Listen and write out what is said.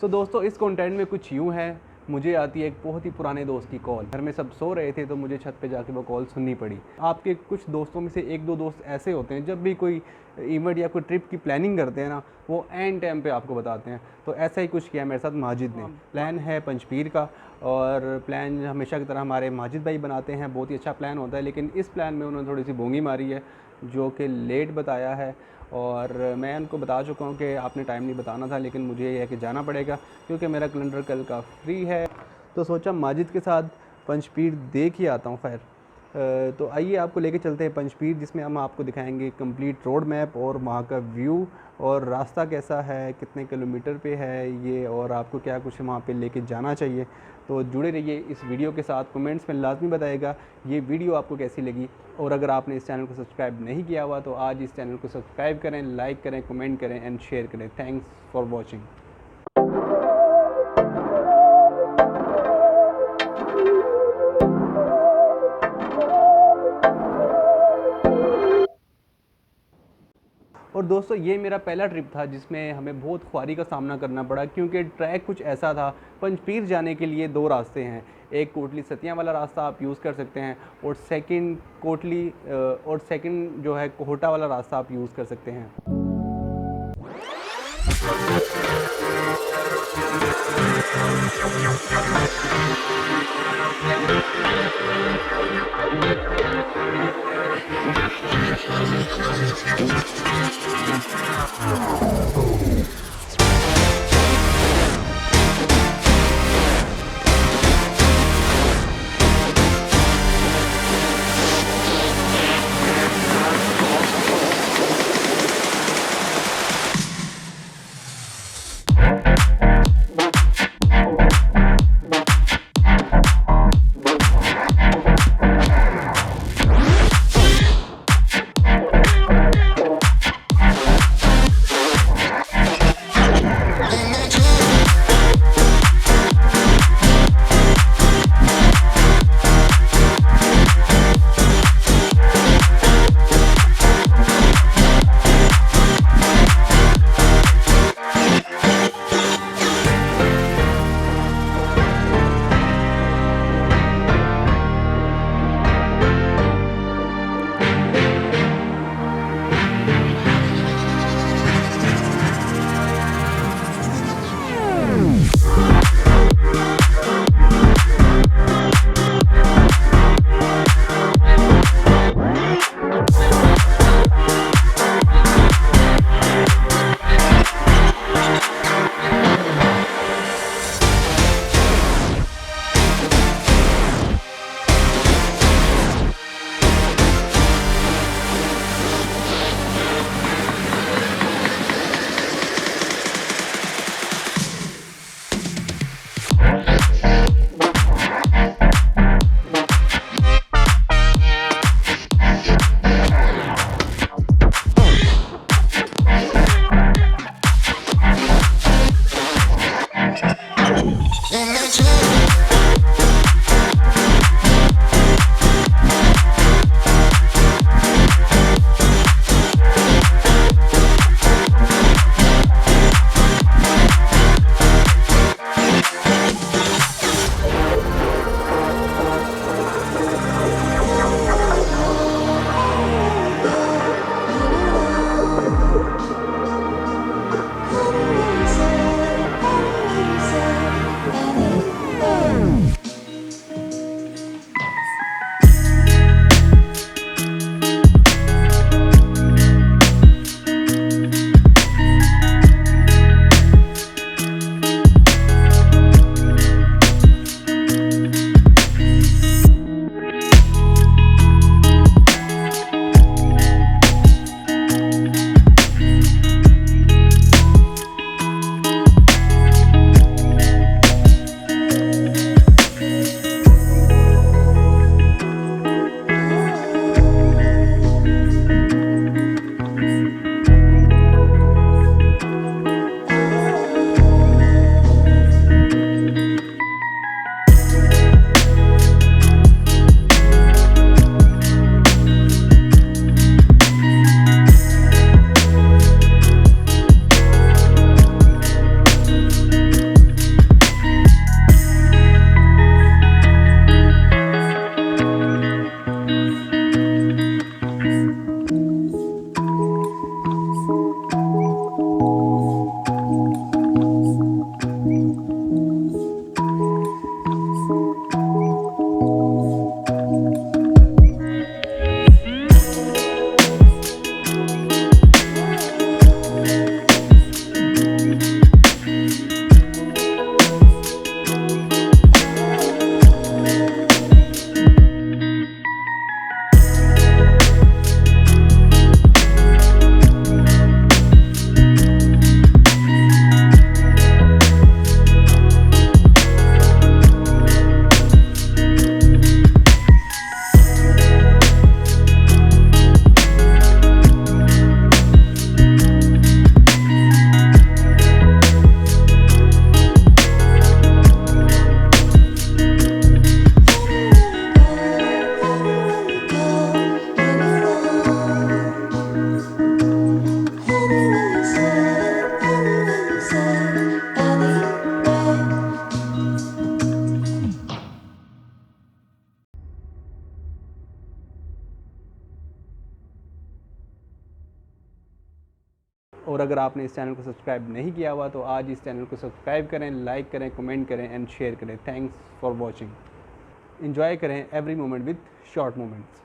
सो दोस्तों इस कंटेंट में कुछ यूँ है, मुझे आती है एक बहुत ही पुराने दोस्त की कॉल। घर में सब सो रहे थे तो मुझे छत पे जाके वो कॉल सुननी पड़ी। आपके कुछ दोस्तों में से एक दो दोस्त ऐसे होते हैं, जब भी कोई इवेंट या कोई ट्रिप की प्लानिंग करते हैं ना, वो एंड टाइम पे आपको बताते हैं। तो ऐसा ही कुछ किया मेरे साथ माजिद ने। प्लान है पंचपीर का, और प्लान हमेशा की तरह हमारे माजिद भाई बनाते हैं, बहुत ही अच्छा प्लान होता है। लेकिन इस प्लान में उन्होंने थोड़ी सी बोंगी मारी है, जो कि लेट बताया है। और मैं उनको बता चुका हूँ कि आपने टाइम नहीं बताना था, लेकिन मुझे ये है कि जाना पड़ेगा क्योंकि मेरा कैलेंडर कल का फ्री है। तो सोचा माजिद के साथ पंचपीर देख ही आता हूँ। खैर तो आइए आपको लेके चलते हैं पंचपीर, जिसमें हम आपको दिखाएंगे कंप्लीट रोड मैप और वहाँ का व्यू, और रास्ता कैसा है, कितने किलोमीटर पे है ये, और आपको क्या कुछ वहाँ पे लेके जाना चाहिए। तो जुड़े रहिए इस वीडियो के साथ। कमेंट्स में लाजमी बताइएगा ये वीडियो आपको कैसी लगी, और अगर आपने इस चैनल को सब्सक्राइब नहीं किया हुआ तो आज इस चैनल को सब्सक्राइब करें, लाइक करें, कमेंट करें एंड शेयर करें। Thanks for watching. और दोस्तों ये मेरा पहला ट्रिप था जिसमें हमें बहुत ख्वारी का सामना करना पड़ा, क्योंकि ट्रैक कुछ ऐसा था। पंचपीर जाने के लिए दो रास्ते हैं, एक कोटली सतियाँ वाला रास्ता आप यूज़ कर सकते हैं, और सेकंड जो है कोहटा वाला रास्ता आप यूज़ कर सकते हैं। और अगर आपने इस चैनल को सब्सक्राइब नहीं किया हुआ तो आज इस चैनल को सब्सक्राइब करें, लाइक करें, कमेंट करें एंड शेयर करें। Thanks for watching. इंजॉय करें every moment with short moments.